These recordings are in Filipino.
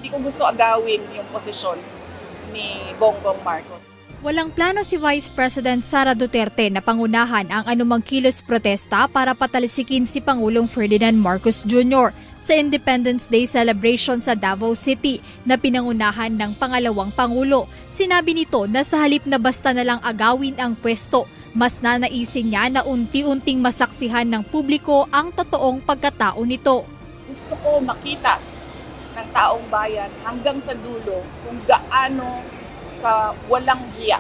Hindi ko gusto agawin yung posisyon ni Bongbong Marcos. Walang plano si Vice President Sara Duterte na pangunahan ang anumang kilos protesta para patalsikin si Pangulong Ferdinand Marcos Jr. sa Independence Day celebration sa Davao City na pinangunahan ng pangalawang Pangulo. Sinabi nito na sa halip na basta na lang agawin ang pwesto, mas nanaisin niya na unti-unting masaksihan ng publiko ang totoong pagkatao nito. Gusto ko makita ng taong bayan hanggang sa dulo kung gaano walang hiya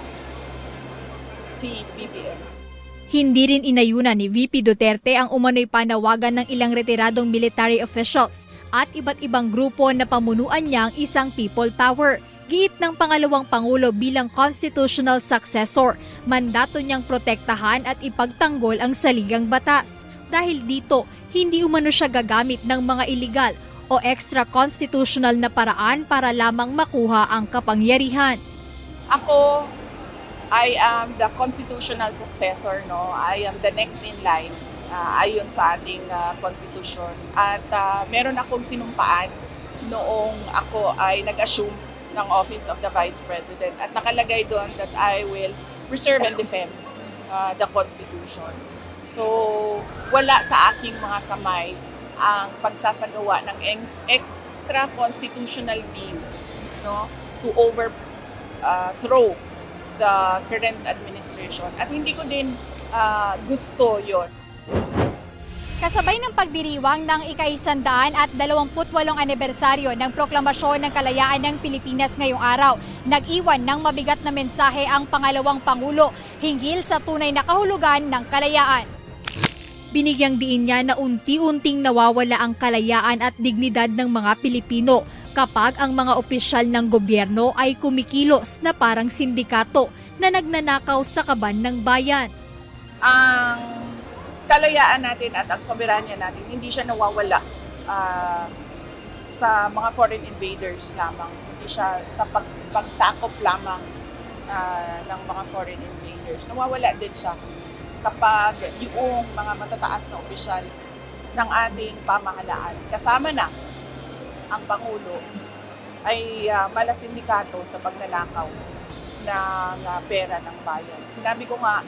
si BBM. Hindi rin inayunan ni VP Duterte ang umano'y panawagan ng ilang retiradong military officials at iba't ibang grupo na pamunuan niya ang isang people power. Giit ng pangalawang Pangulo bilang constitutional successor, mandato niyang protektahan at ipagtanggol ang saligang batas. Dahil dito, hindi umano siya gagamit ng mga illegal o extra-constitutional na paraan para lamang makuha ang kapangyarihan. Ako, I am the constitutional successor, no? I am the next in line ayon sa ating constitution. At meron akong sinumpaan noong ako ay nag-assume ng Office of the Vice President. At nakalagay doon that I will preserve and defend the Constitution. So, wala sa aking mga kamay ang pagsasagawa ng extra constitutional means, no, to overthrow the current administration. At hindi ko din gusto yon. Kasabay ng pagdiriwang ng ika-128 anibersaryo ng Proklamasyon ng Kalayaan ng Pilipinas ngayong araw, nag-iwan ng mabigat na mensahe ang pangalawang Pangulo hinggil sa tunay na kahulugan ng kalayaan. Binigyang diin niya na unti-unting nawawala ang kalayaan at dignidad ng mga Pilipino kapag ang mga opisyal ng gobyerno ay kumikilos na parang sindikato na nagnanakaw sa kaban ng bayan. Ang kalayaan natin at ang soberanya natin, hindi siya nawawala sa mga foreign invaders lamang. Hindi siya sa pagsakop lamang ng mga foreign invaders. Nawawala din siya kapag yung mga matataas na opisyal ng ating pamahalaan, kasama na ang Pangulo, ay malasindikato sa pagnanakaw ng pera ng bayan. Sinabi ko nga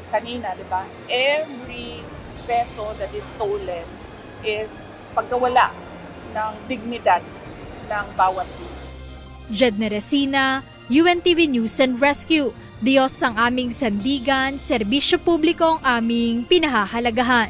kanina, di ba? Every peso that is stolen is pagkawala ng dignidad ng bawat Pilipino. Jedne Resina, UNTV News and Rescue. Diyos ang aming sandigan, serbisyo publiko ang aming pinahahalagahan.